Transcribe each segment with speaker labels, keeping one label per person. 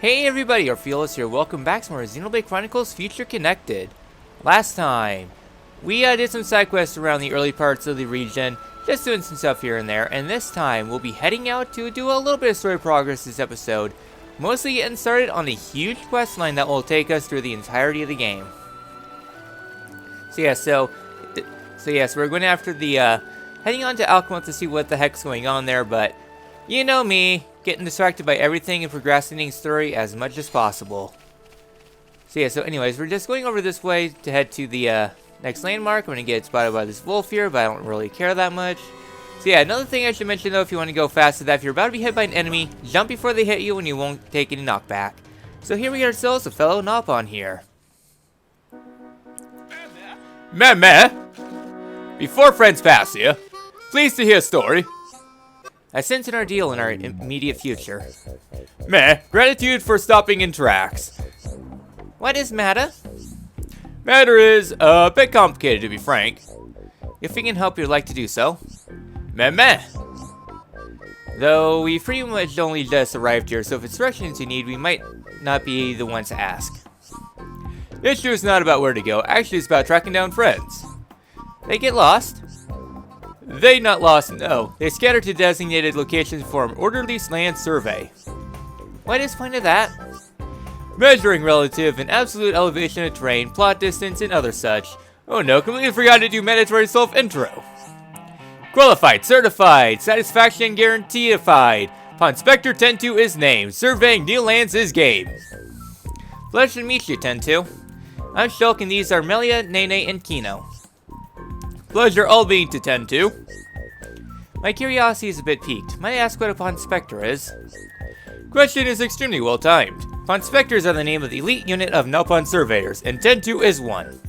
Speaker 1: Hey everybody, Orpheolus here. Welcome back to more Xenoblade Chronicles Future Connected. Last time, we did some side quests around the early parts of the region, just doing some stuff here and there, and this time we'll be heading out to do a little bit of story progress this episode, mostly getting started on a huge quest line that will take us through the entirety of the game. So yes, we're going after the, heading on to Alchemist to see what the heck's going on there, but you know me, getting distracted by everything and procrastinating story as much as possible. So anyways, we're just going over this way to head to the next landmark. I'm going to get spotted by this wolf here, but I don't really care that much. So yeah, another thing I should mention though, if you want to go fast, is that if you're about to be hit by an enemy, jump before they hit you and you won't take any knockback. So here we get ourselves a fellow nopon here. Meh. Before friends pass you, pleased to hear a story. I sense an ordeal in our immediate future. Meh, gratitude for stopping in tracks. What is matter? Matter is a bit complicated, to be frank. If we can help, you'd like to do so. Meh. Though we pretty much only just arrived here, so if it's directions you need, we might not be the ones to ask. The issue is not about where to go, actually it's about tracking down friends. They get lost? They not lost, no. They scattered to designated locations for an orderly land survey. What is the point of that? Measuring relative and absolute elevation of terrain, plot distance, and other such. Oh no, completely forgot to do mandatory self-intro. Qualified, certified, satisfaction guaranteed. Ponspector 10-2 is named. Surveying new lands is game. Pleasure to meet you, 10-2. I'm Shulk and these are Melia, Nene, and Kino. Pleasure all being to 10-2. My curiosity is a bit piqued. Might I ask what a Ponspector is? Question is extremely well timed. Ponspectors are the name of the elite unit of nopon surveyors, and 10-2 is one.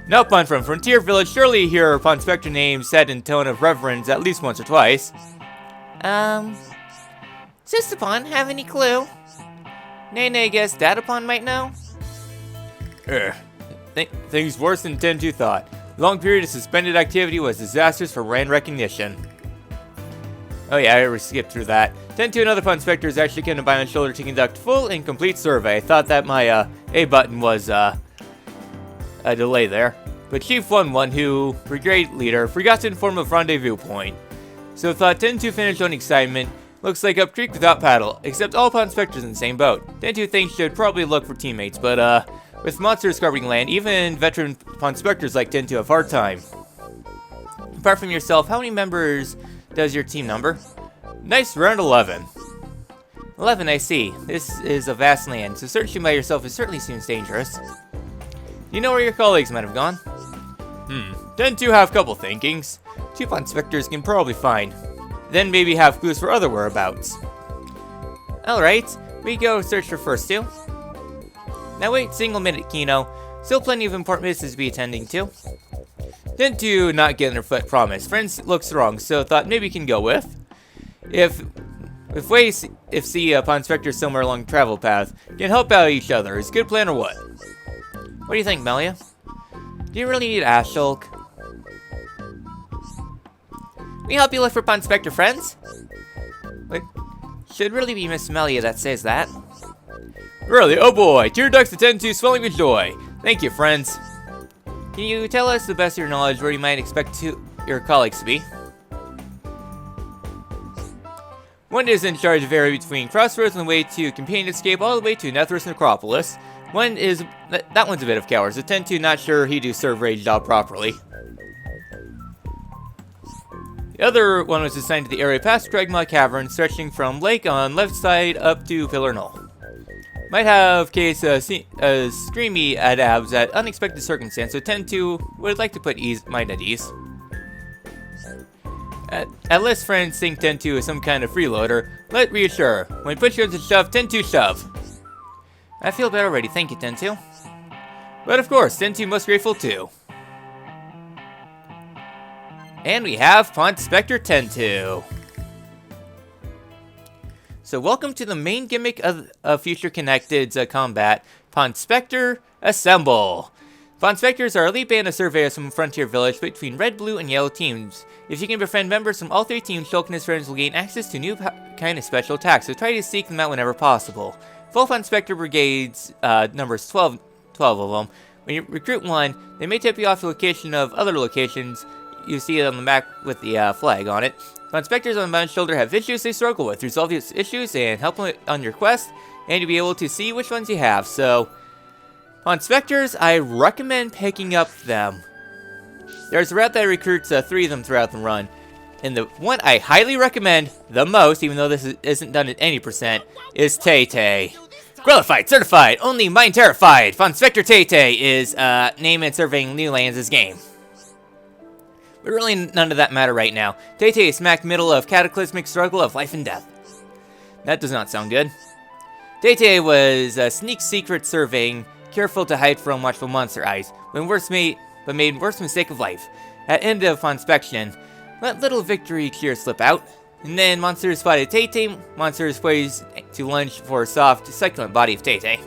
Speaker 1: Nopon from Frontier Village, surely you hear Ponspector names said in tone of reverence at least once or twice. Sistapon, have any clue? Nene guess Datapon might know? Things worse than 10-2 thought. Long period of suspended activity was disastrous for brand recognition. Oh yeah, I already skipped through that. 10-2 and other Ponspectors actually came to buy on shoulder to conduct full and complete survey. I thought that my A button was a delay there. But Chief 1-1, who, brigade leader, forgot to inform of rendezvous point. So thought 10-2 finished on excitement. Looks like up creek without paddle, except all Ponspectors in the same boat. 10-2 thinks should probably look for teammates, but with monsters covering land, even veteran Ponspectors like 10-2 have a hard time. Apart from yourself, how many members does your team number? Nice, round 11. 11, I see. This is a vast land, so searching by yourself certainly seems dangerous. You know where your colleagues might have gone? 10-2 have couple thinkings. 2 Ponspectors can probably find. Then maybe have clues for other whereabouts. Alright, we go search for first 2. Now wait single minute, Kino. Still plenty of important business to be attending to. 10-2 not getting her foot, promise. Friends look strong, so thought maybe we can go with. If see a Ponspector somewhere along the travel path, can help out each other. Is good plan or what? What do you think, Melia? Do you really need Ash, Shulk? We help you look for Ponspector friends? Wait, should really be Miss Melia that says that. Really? Oh boy, tear ducts to 10-2 swelling with joy. Thank you, friends. Can you tell us, to the best of your knowledge, where you might expect your colleagues to be? One is in charge of area between Crossroads on the way to Companion Escape all the way to Nethros Necropolis. One is... that one's a bit of cowards, so 10-2 not sure he do survey job properly. The other one was assigned to the area past Cragmaw Cavern, stretching from lake on left side up to Pillar Knoll. Might have case screamy adabs at unexpected circumstance, so 10-2 would like to put mind at ease. At least friends think 10-2 is some kind of freeloader. Let reassure. When push comes to shove, 10-2 shove. I feel better already, thank you, 10-2. But of course, 10-2 most grateful too. And we have Ponspector 10-2. So welcome to the main gimmick of Future Connected's combat, Ponspector Assemble. Ponspectors are a elite band of surveyors from a frontier village between red, blue, and yellow teams. If you can befriend members from all 3 teams, Shulk and his friends will gain access to new kind of special attacks, so try to seek them out whenever possible. Full Ponspector brigades, numbers 12 of them. When you recruit one, they may tip you off the location of other locations. You see it on the map with the flag on it. Ponspectors on the mountain shoulder have issues they struggle with. Resolve these issues and help them on your quest, and you'll be able to see which ones you have. So, Ponspectors, I recommend picking up them. There's a route that recruits 3 of them throughout the run. And the one I highly recommend the most, even though this isn't done at any percent, is Tay-Tay. Qualified, certified, only mind terrified. Ponspector Tay-Tay is name and surveying new lands this game. But really none of that matter right now. Tay-Tay is smack middle of cataclysmic struggle of life and death. That does not sound good. Tay-Tay was sneak secret surveying, careful to hide from watchful monster eyes, but made worst mistake of life. At end of Ponspection, let little victory cheer slip out. And then monsters spotted Tay-Tay. Monsters poised to lunge for a soft, succulent body of Tay-Tay.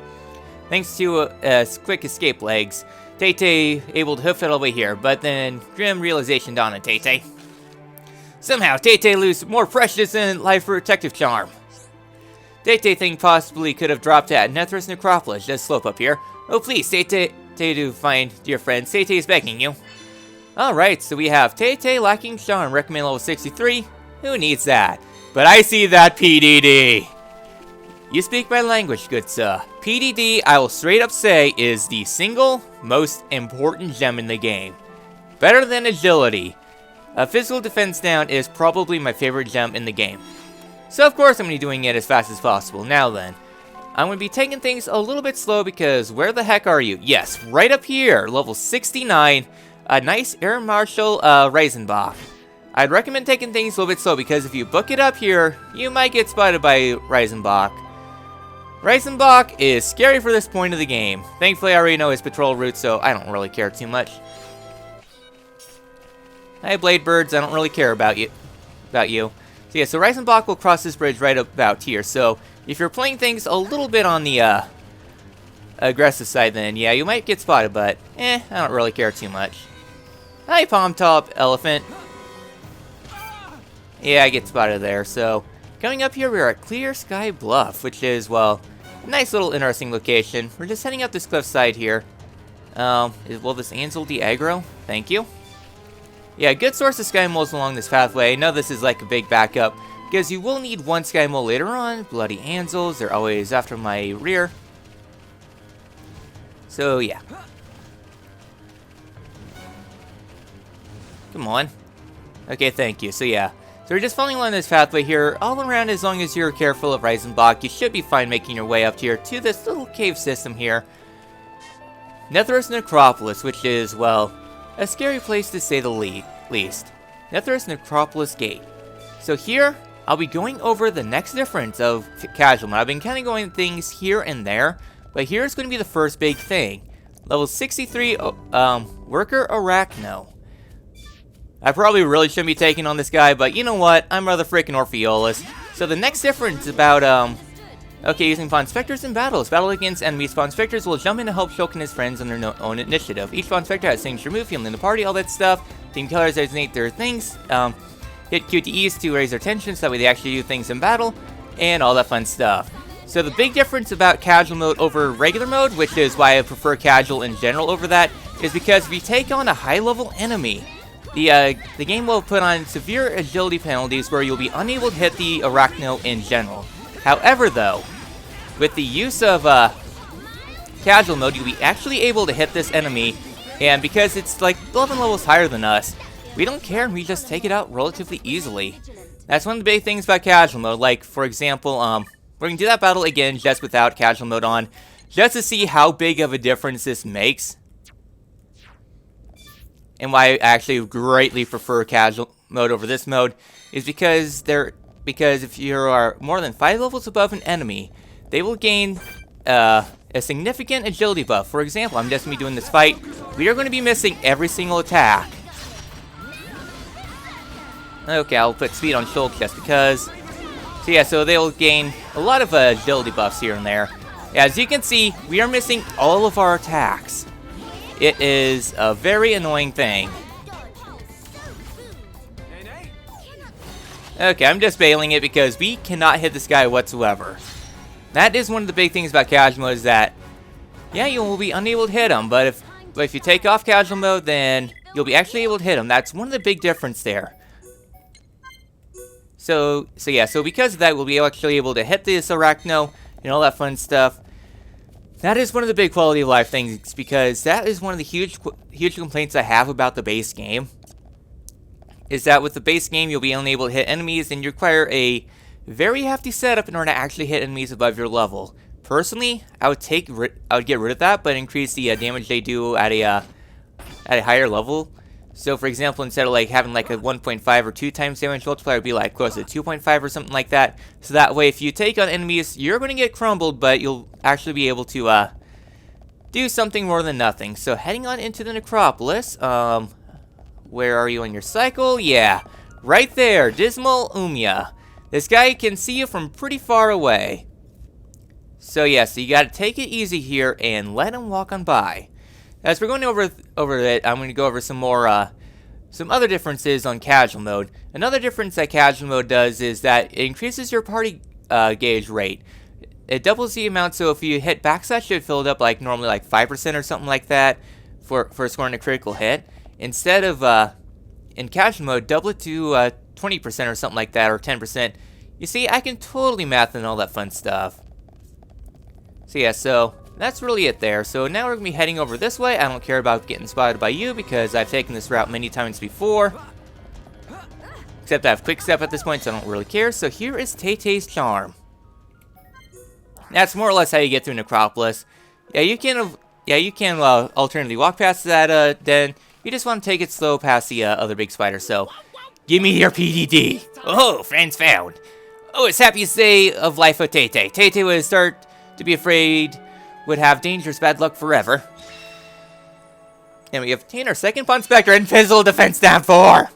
Speaker 1: Thanks to quick escape legs, Tay-Tay able to hoof it all the way here, but then grim realization dawned on Tay-Tay. Somehow, Tay-Tay lose more precious than life protective charm. Tay-Tay think possibly could have dropped at Nethris Necropolis, just slope up here. Oh please, Tay-Tay to find dear friends. Tay-Tay is begging you. Alright, so we have Tay-Tay lacking charm, recommend level 63. Who needs that? But I see that PDD. You speak my language, good sir. PDD, I will straight up say, is the single most important gem in the game. Better than agility. Physical defense down is probably my favorite gem in the game. So of course I'm going to be doing it as fast as possible. Now then, I'm going to be taking things a little bit slow because where the heck are you? Yes, right up here, level 69, a nice Air Marshal Reisenbach. I'd recommend taking things a little bit slow because if you book it up here, you might get spotted by Reisenbach. Reisenbach is scary for this point of the game. Thankfully I already know his patrol route, so I don't really care too much. Hi Blade Birds, I don't really care about you. So yeah, so Reisenbach will cross this bridge right about here, so if you're playing things a little bit on the aggressive side, then yeah, you might get spotted, but I don't really care too much. Hi Palm Top Elephant. Yeah, I get spotted there, so coming up here we are at Clear Sky Bluff, which is, well, a nice little interesting location. We're just heading up this cliff side here. Will this Ansel de-aggro? Thank you. Yeah, good source of Sky Moles along this pathway. I know this is like a big backup, because you will need one Sky Mole later on. Bloody Ansels, they're always after my rear. So, yeah. Come on. Okay, thank you. So, yeah. So we're just following along this pathway here. All around, as long as you're careful of Reisenbach, you should be fine making your way up here to this little cave system here. Nethris Necropolis, which is, well, a scary place to say the least. Nethris Necropolis Gate. So here, I'll be going over the next difference of casual mode. I've been kind of going things here and there, but here's going to be the first big thing. Level 63, Worker Arachno. I probably really shouldn't be taking on this guy, but you know what? I'm rather freaking Orpheolus. So the next difference about, okay, using Ponspectors in battles. Battle against enemies, Ponspectors will jump in to help Shulk and his friends on their own initiative. Each Ponspector has things removed, healing in the party, all that stuff. Team colors designate their things. Hit QTEs to raise their tension so that way they actually do things in battle, and all that fun stuff. So the big difference about casual mode over regular mode, which is why I prefer casual in general over that, is because if you take on a high-level enemy, the game will put on severe agility penalties where you'll be unable to hit the Arachno in general. However, though, with the use of casual mode, you'll be actually able to hit this enemy, and because it's like 11 levels higher than us, we don't care and we just take it out relatively easily. That's one of the big things about casual mode. Like, for example, we're going to do that battle again just without casual mode on, just to see how big of a difference this makes. And why I actually greatly prefer casual mode over this mode is because if you are more than 5 levels above an enemy, they will gain a significant agility buff. For example, I'm just going to be doing this fight. We are going to be missing every single attack. Okay, I'll put speed on Shulk just because. So yeah, so they'll gain a lot of agility buffs here and there. As you can see, we are missing all of our attacks. it is a very annoying thing. Okay, I'm just bailing it because we cannot hit this guy whatsoever. That is one of the big things about casual mode is that, yeah, you will be unable to hit him, but if you take off casual mode, then you'll be actually able to hit him. That's one of the big difference there. So because of that, we'll be actually able to hit this Arachno and all that fun stuff. That is one of the big quality of life things, because that is one of the huge complaints I have about the base game. Is that with the base game, you'll be unable to hit enemies, and you require a very hefty setup in order to actually hit enemies above your level. Personally, I would get rid of that, but increase the damage they do at a higher level. So, for example, instead of like having like a 1.5 or 2 times damage multiplier, it would be like close to 2.5 or something like that. So that way, if you take on enemies, you're going to get crumbled, but you'll actually be able to do something more than nothing. So, heading on into the Necropolis. Where are you on your cycle? Yeah, right there, Dismal Umya. This guy can see you from pretty far away. So yeah, so you gotta take it easy here and let him walk on by. As we're going over it, I'm going to go over some more, some other differences on casual mode. Another difference that casual mode does is that it increases your party gauge rate. It doubles the amount, so if you hit backslash, it fill it up like normally like 5% or something like that for scoring a critical hit. Instead of, in casual mode, double it to 20% or something like that, or 10%. You see, I can totally math and all that fun stuff. So yeah, so that's really it there. So now we're going to be heading over this way. I don't care about getting spotted by you because I've taken this route many times before. Except I have quick step at this point, so I don't really care. So here is Tay-Tay's Charm. That's more or less how you get through Necropolis. Yeah, you can alternatively walk past that den. You just want to take it slow past the other big spider, so give me your PDD. Oh, friends found. Oh, it's happiest day of life of Tay-Tay. Tay-Tay would start to be afraid, would have dangerous bad luck forever. And we obtain our second Ponspector and Physical Defense down 4.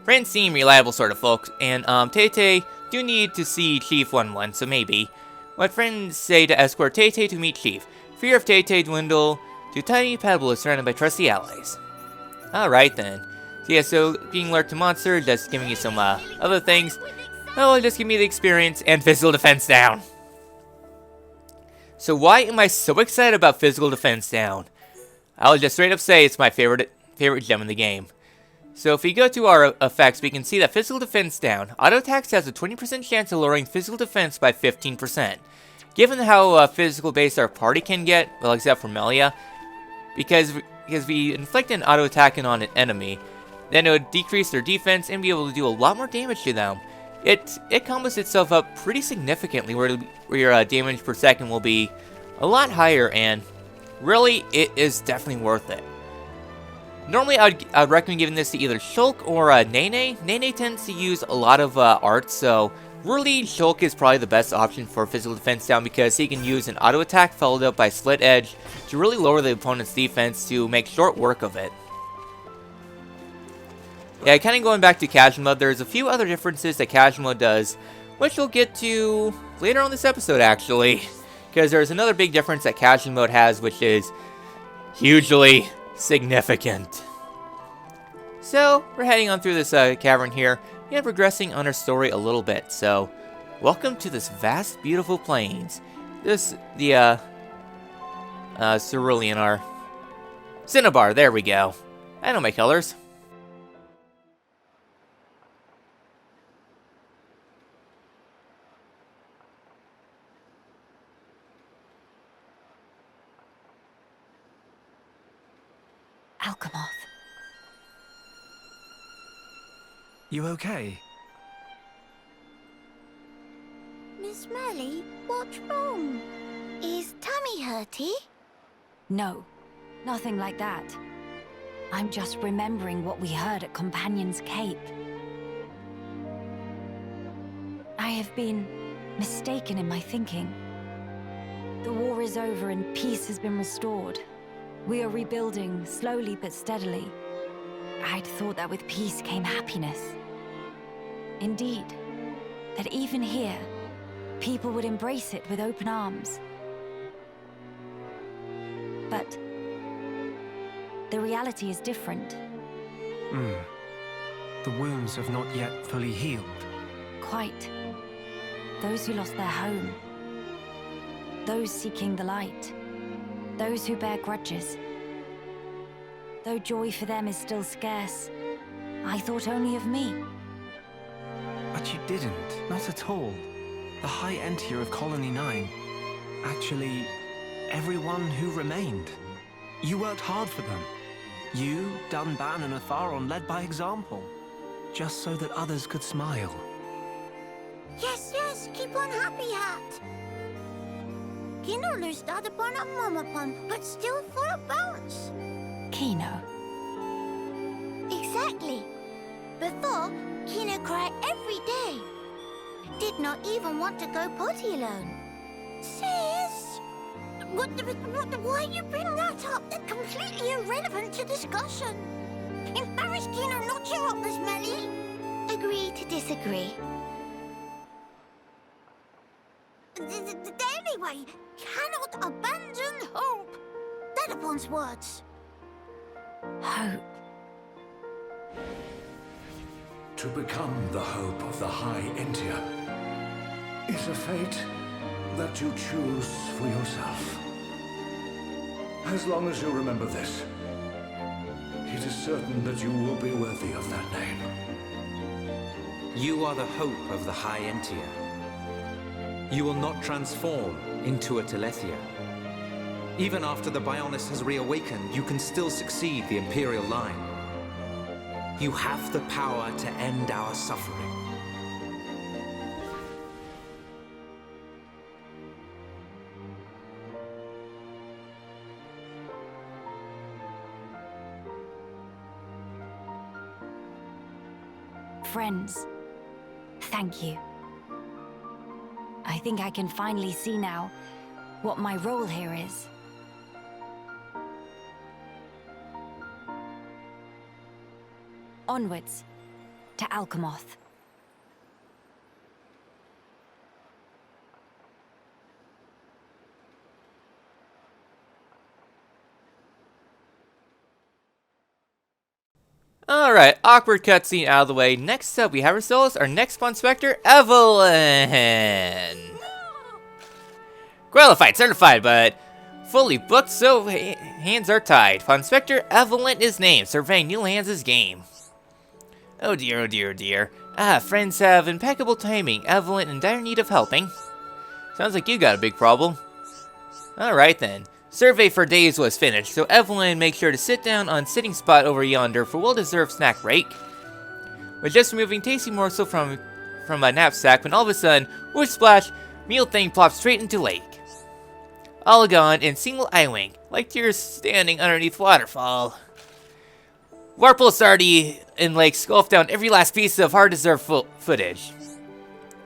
Speaker 1: Friends seem reliable sort of folks, and Tay-Tay do need to see Chief 1-1, so maybe. What friends say to escort Tay-Tay to meet Chief. Fear of Tay-Tay dwindle to tiny pebbles surrounded by trusty allies. Alright then. So yeah, so being alert to monster, just giving you some other things. Oh, just give me the experience and physical defense down. So why am I so excited about physical defense down? I'll just straight up say it's my favorite gem in the game. So if we go to our effects, we can see that physical defense down. Auto attacks has a 20% chance of lowering physical defense by 15%. Given how physical based our party can get, well except for Melia, because we inflict an auto attack on an enemy, then it would decrease their defense and be able to do a lot more damage to them. It combos itself up pretty significantly, where your damage per second will be a lot higher, and really, it is definitely worth it. Normally, I'd recommend giving this to either Shulk or Nene. Nene tends to use a lot of art, so really, Shulk is probably the best option for physical defense down because he can use an auto attack followed up by Split Edge to really lower the opponent's defense to make short work of it. Yeah, kind of going back to casual mode, there's a few other differences that casual mode does, which we'll get to later on this episode actually. Because there's another big difference that casual mode has, which is hugely significant. So, we're heading on through this cavern here, and progressing on our story a little bit. So, welcome to this vast, beautiful plains. Cerulean, our Cinnabar, there we go. I know my colors.
Speaker 2: Alchemoth.
Speaker 3: You okay?
Speaker 4: Miss Melly, what's wrong? Is tummy hurty?
Speaker 2: No, nothing like that. I'm just remembering what we heard at Companion's Cape. I have been mistaken in my thinking. The war is over and peace has been restored. We are rebuilding, slowly but steadily. I'd thought that with peace came happiness. Indeed, that even here, people would embrace it with open arms. But the reality is different.
Speaker 3: The wounds have not yet fully healed.
Speaker 2: Quite. Those who lost their home. Those seeking the light. Those who bear grudges. Though joy for them is still scarce, I thought only of me.
Speaker 3: But you didn't. Not at all. The High Entier of Colony 9. Actually, everyone who remained. You worked hard for them. You, Dunban, and Atharon led by example. Just so that others could smile.
Speaker 4: Yes, yes, keep on happy, Hat. Kino started upon a momopon, but still full of bounce.
Speaker 2: Kino.
Speaker 4: Exactly. Before, Kino cried every day. Did not even want to go potty alone. Sis! Why you bring that up? They're completely irrelevant to discussion. Embarrass Kino not cheer up, Miss Melly. Agree to disagree. Anyway, cannot abandon hope. Dedapon's words.
Speaker 2: Hope.
Speaker 5: To become the hope of the High Entier is a fate that you choose for yourself. As long as you remember this, it is certain that you will be worthy of that name.
Speaker 6: You are the hope of the High Entier. You will not transform into a Telethia. Even after the Bionis has reawakened, you can still succeed the Imperial line. You have the power to end our suffering.
Speaker 2: Friends, thank you. I think I can finally see now what my role here is. Onwards to Alchemoth.
Speaker 1: Alright, awkward cutscene out of the way. Next up, we have ourselves our next Ponspector, Evelyn. Qualified, certified, but fully booked, so hands are tied. Ponspector Evelyn is named, surveying new lands is game. Oh dear, oh dear, oh dear. Friends have impeccable timing. Evelyn in dire need of helping. Sounds like you got a big problem. Alright then. Survey for days was finished, so Evelyn makes sure to sit down on sitting spot over yonder for well-deserved snack break. We're just removing tasty morsel from a knapsack when all of a sudden, whoosh splash, meal thing plops straight into lake. All gone in single eye wink, like tears standing underneath waterfall. Warple Sardi in lake scoffed down every last piece of hard-deserved footage.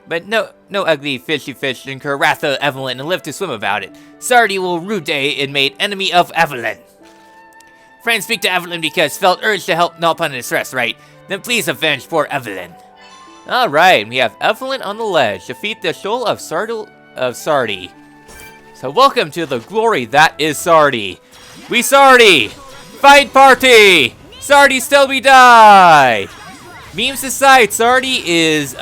Speaker 1: But no ugly fishy fish incur wrath of Evelyn and live to swim about it. Sardi will rude day and made enemy of Evelyn. Friends speak to Evelyn because felt urged to help Nopon in distress, right? Then please avenge poor Evelyn. Alright, we have Evelyn on the ledge. Defeat the shoal of Sardi. So welcome to the glory that is Sardi. We Sardi! Fight party! Sardi still be die! Memes aside, Sardi is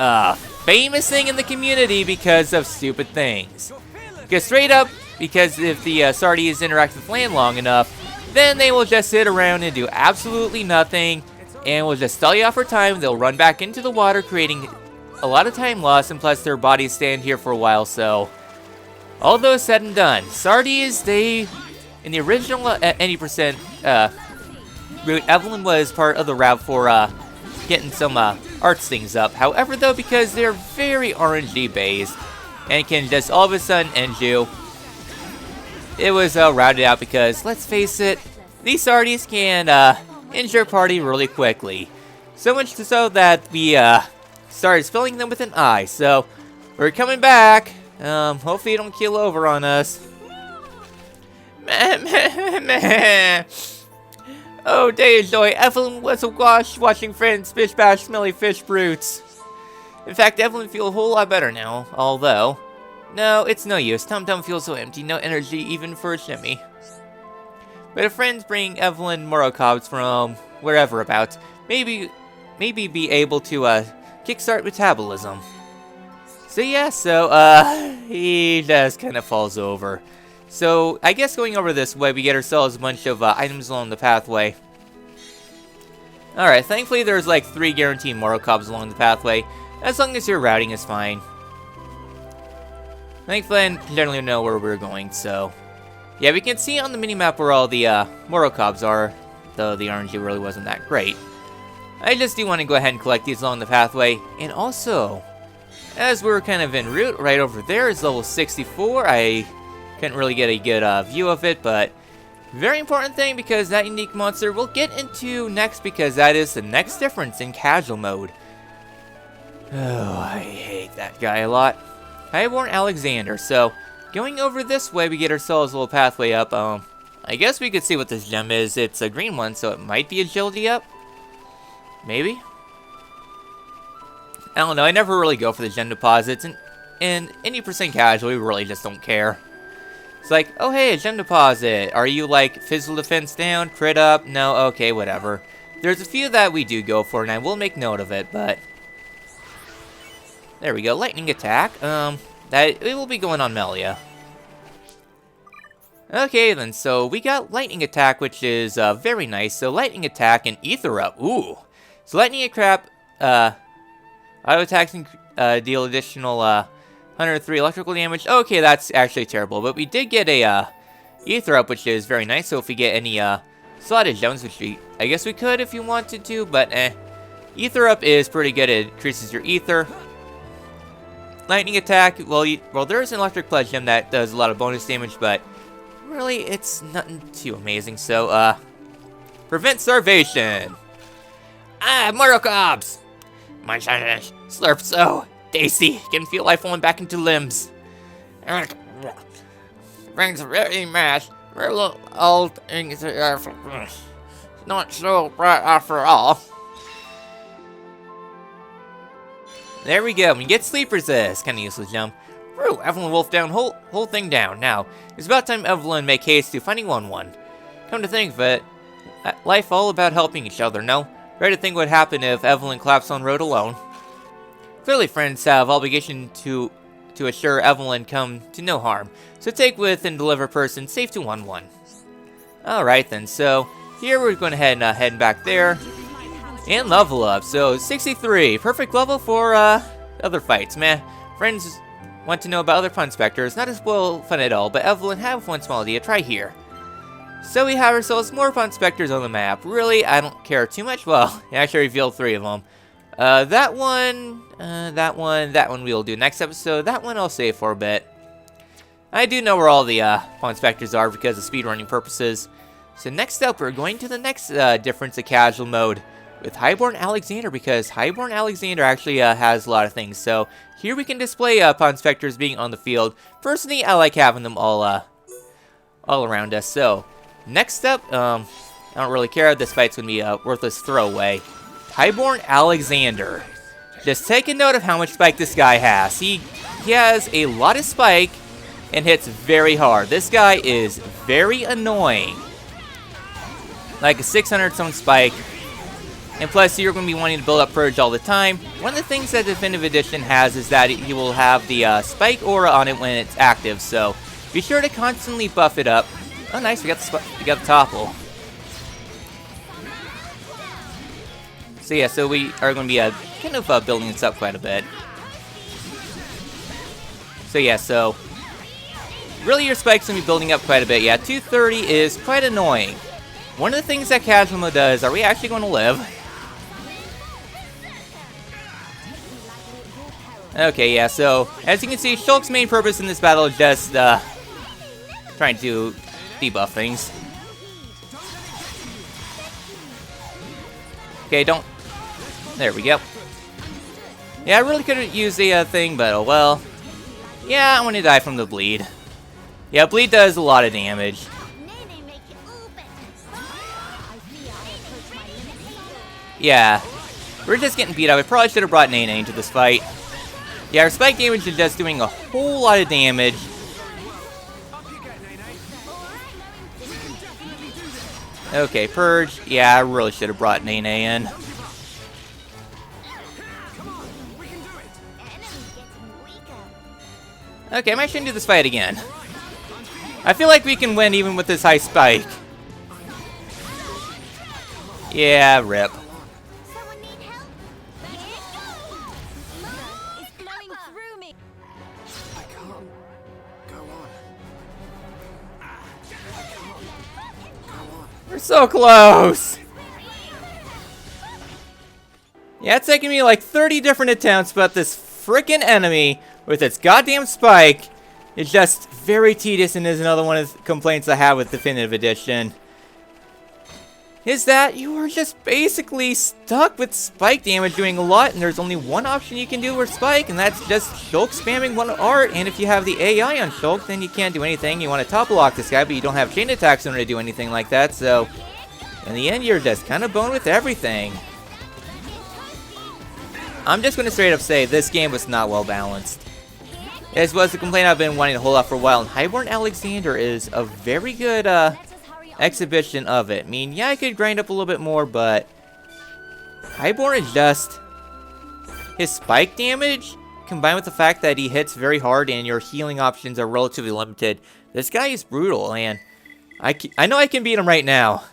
Speaker 1: famous thing in the community because of stupid things. Because straight up, because if the Sardis interact with land long enough, then they will just sit around and do absolutely nothing, and will just stall you out for time. They'll run back into the water, creating a lot of time loss, and plus their bodies stand here for a while, so... all those said and done, Sardis, they... in the original any percent route, Evelyn was part of the route for getting some arts things up. However, though, because they're very RNG based and can just all of a sudden end you, it was routed out because, let's face it, these Sardis can end your party really quickly. So much so that we started filling them with an eye. So we're coming back. Hopefully you don't keel over on us. Oh, day of joy. Evelyn was awash watching friends bish bash smelly fish brutes. In fact, Evelyn feels a whole lot better now, although... no, it's no use. Tum Tum feels so empty, no energy even for a shimmy. But if friends bring Evelyn Morocobs from wherever about, maybe be able to kickstart metabolism. So yeah, he just kind of falls over. So I guess going over this way, we get ourselves a bunch of items along the pathway. Alright, thankfully there's like 3 guaranteed Morocobs along the pathway. As long as your routing is fine. Thankfully I generally know where we're going, so... Yeah, we can see on the minimap where all the Morocobs are, though the RNG really wasn't that great. I just do want to go ahead and collect these along the pathway. And also, as we're kind of en route, right over there is level 64. I couldn't really get a good view of it, but very important thing because that unique monster we'll get into next because that is the next difference in casual mode. Oh, I hate that guy a lot. Highborn Alexander, so... Going over this way, we get ourselves a little pathway up. I guess we could see what this gem is. It's a green one, so it might be agility up. Maybe? I don't know. I never really go for the gem deposits. And any percent casual, we really just don't care. It's like, oh hey, a gem deposit. Are you like physical defense down, crit up? No? Okay, whatever. There's a few that we do go for, and I will make note of it, but... There we go. Lightning attack. It will be going on Melia. Okay then, so we got Lightning Attack, which is very nice. So Lightning Attack and Ether Up. Ooh. So Lightning Attack, auto attacks deal additional 103 electrical damage. Okay, that's actually terrible. But we did get a Ether Up, which is very nice. So if we get any slotted gems, which I guess we could if you wanted to, but Ether Up is pretty good. It increases your Ether. Lightning Attack, well, there's an Electric Pledge gem that does a lot of bonus damage, but really, it's nothing too amazing. So, prevent starvation. Ah, Morocobs! My slurp so tasty, can feel life flowing back into limbs. Brains very mashed, very old things, not so bright after all. There we go, we get sleep resist. Kinda useless jump. Whew, Evelyn wolfed down whole thing down. Now, it's about time Evelyn make haste to finding 1-1. Come to think of it, life all about helping each other, no? Try to think what would happen if Evelyn collapsed on road alone. Clearly friends have obligation to assure Evelyn come to no harm. So take with and deliver person safe to 1-1. Alright then, so here we're going ahead and head back there. And level up, so 63, perfect level for other fights, man. Friends want to know about other Ponspectors, not to spoil fun at all, but Evelyn have one small idea, try here. So we have ourselves more Ponspectors on the map. Really, I don't care too much. Well, I actually revealed 3 of them. That one we'll do next episode. That one I'll save for a bit. I do know where all the Ponspectors are because of speedrunning purposes. So next up, we're going to the next difference of casual mode. With Highborn Alexander, because Highborn Alexander actually has a lot of things. So here we can display Ponspectors being on the field. Personally, I like having them all around us. So next up, I don't really care. This fight's gonna be a worthless throwaway. Highborn Alexander. Just take a note of how much spike this guy has. He has a lot of spike and hits very hard. This guy is very annoying. Like a 600-some spike. And plus, you're going to be wanting to build up Purge all the time. One of the things that Definitive Edition has is that he will have the Spike Aura on it when it's active. So, be sure to constantly buff it up. Oh, nice. We got the Topple. So, yeah. So, we are going to be kind of building this up quite a bit. So, yeah. So, really, your Spike's going to be building up quite a bit. Yeah, 230 is quite annoying. One of the things that Casual Mode does, are we actually going to live? Okay, yeah, so, as you can see, Shulk's main purpose in this battle is just, trying to debuff things. Okay, don't... There we go. Yeah, I really couldn't use the thing, but oh well. Yeah, I want to die from the bleed. Yeah, bleed does a lot of damage. Yeah, we're just getting beat up. I probably should have brought Nene into this fight. Yeah, our spike damage is just doing a whole lot of damage. Okay, Purge. Yeah, I really should have brought Nene in.
Speaker 4: Enemy's getting weaker.
Speaker 1: Okay, I might shouldn't do this fight again. I feel like we can win even with this high spike. Yeah, rip.
Speaker 4: Someone need help? Here it goes! Blood is flowing through me.
Speaker 3: I can't go on.
Speaker 1: We're so close! Yeah, it's taken me like 30 different attempts, but this frickin' enemy with its goddamn spike is just very tedious, and is another one of the complaints I have with Definitive Edition. Is that you are just basically stuck with spike damage doing a lot, and there's only one option you can do with spike, and that's just Shulk spamming one art. And if you have the AI on Shulk, then you can't do anything. You want to top lock this guy, but you don't have chain attacks in order to do anything like that, so in the end you're just kind of boned with everything. I'm just going to straight up say this game was not well balanced. This was a complaint I've been wanting to hold off for a while, and Highborn Alexander is a very good exhibition of it. I mean, yeah, I could grind up a little bit more, but Highborn is just his spike damage combined with the fact that he hits very hard and your healing options are relatively limited. This guy is brutal, and I know I can beat him right now.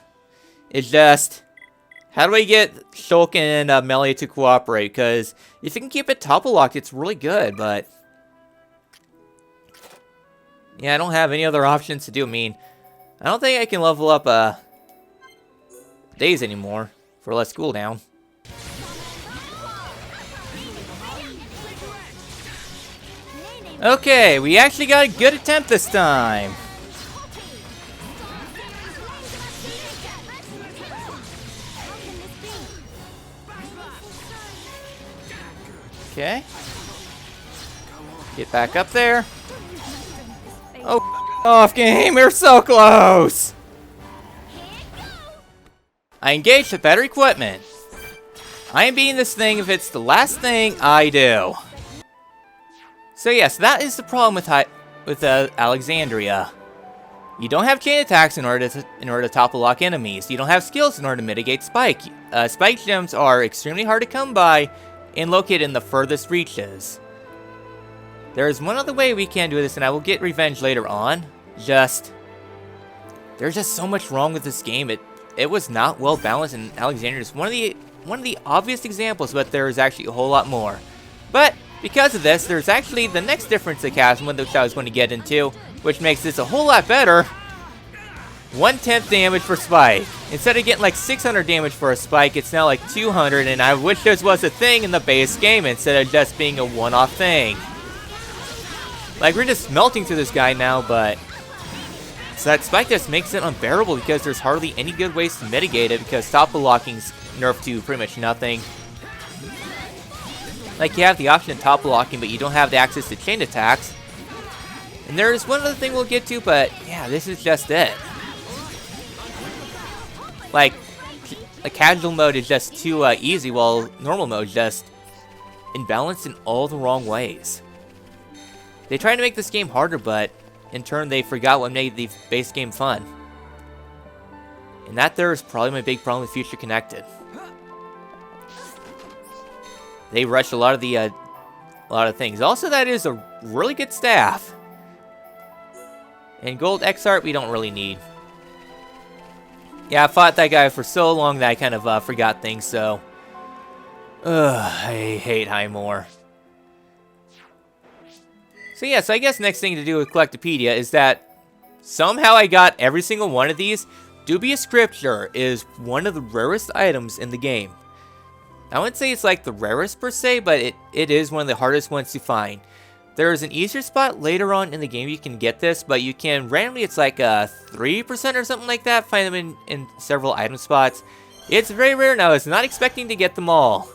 Speaker 1: It's just, how do I get Shulk and Melee to cooperate? Because if you can keep it topple locked, it's really good, but yeah, I don't have any other options to do. I mean, I don't think I can level up Days anymore for less cooldown. Okay, we actually got a good attempt this time. Okay. Get back up there. Oh, off game, we're so close! I engaged with better equipment. I am beating this thing if it's the last thing I do. So yes, that is the problem with Alexandria. You don't have chain attacks in order to topple lock enemies. You don't have skills in order to mitigate spike. Spike gems are extremely hard to come by and located in the furthest reaches. There is one other way we can do this, and I will get revenge later on. There's just so much wrong with this game. It was not well balanced, and Alexandria is one of the obvious examples, but there is actually a whole lot more. But because of this, there's actually the next difference in Chasm, which I was going to get into, which makes this a whole lot better. 1/10 damage for spike. Instead of getting like 600 damage for a spike, it's now like 200, and I wish this was a thing in the base game instead of just being a one-off thing. Like, we're just melting through this guy now, but so that spike just makes it unbearable because there's hardly any good ways to mitigate it because topple locking's nerfed to pretty much nothing. Like, you have the option of topple locking, but you don't have the access to chain attacks. And there's one other thing we'll get to, but yeah, this is just it. Like, the casual mode is just too easy, while normal mode is just imbalanced in all the wrong ways. They tried to make this game harder, but in turn they forgot what made the base game fun. And that there is probably my big problem with Future Connected. They rushed a lot of things. Also, that is a really good staff. And gold X art we don't really need. Yeah, I fought that guy for so long that I kind of forgot things, so I hate Highmore. So yeah, so I guess next thing to do with Collectopedia is that somehow I got every single one of these. Dubious Scripture is one of the rarest items in the game. I wouldn't say it's like the rarest per se, but it is one of the hardest ones to find. There is an easier spot later on in the game you can get this, but you can randomly, it's like 3% or something like that, find them in several item spots. It's very rare now, I was not expecting to get them all.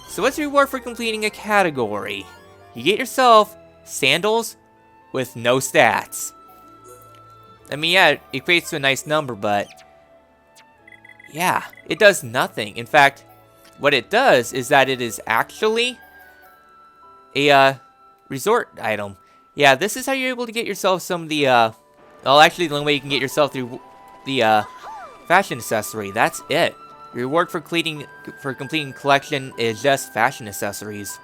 Speaker 1: So what's the reward for completing a category? You get yourself sandals with no stats. I mean, yeah, it equates to a nice number, but yeah, it does nothing. In fact, what it does is that it is actually a resort item. Yeah, this is how you're able to get yourself some of the well, actually the only way you can get yourself through the fashion accessory. That's it. Your reward for completing collection is just fashion accessories.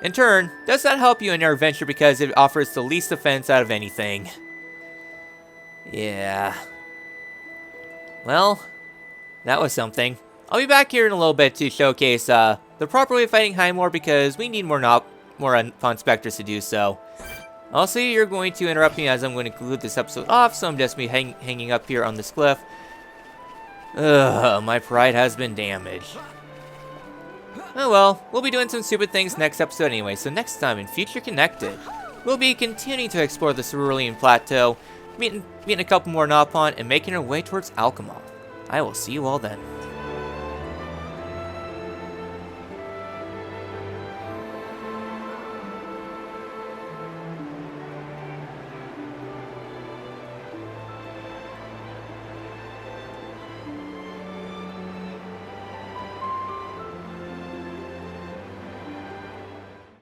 Speaker 1: In turn, does not help you in your adventure because it offers the least defense out of anything. Yeah. Well, that was something. I'll be back here in a little bit to showcase the proper way of fighting Highmore because we need more Ponspectors to do so. Also, you're going to interrupt me as I'm going to conclude this episode off, so I'm just hanging up here on this cliff. Ugh, my pride has been damaged. Oh well, we'll be doing some stupid things next episode anyway, so next time in Future Connected, we'll be continuing to explore the Cerulean Plateau, meeting a couple more Nopon, and making our way towards Alchemon. I will see you all then.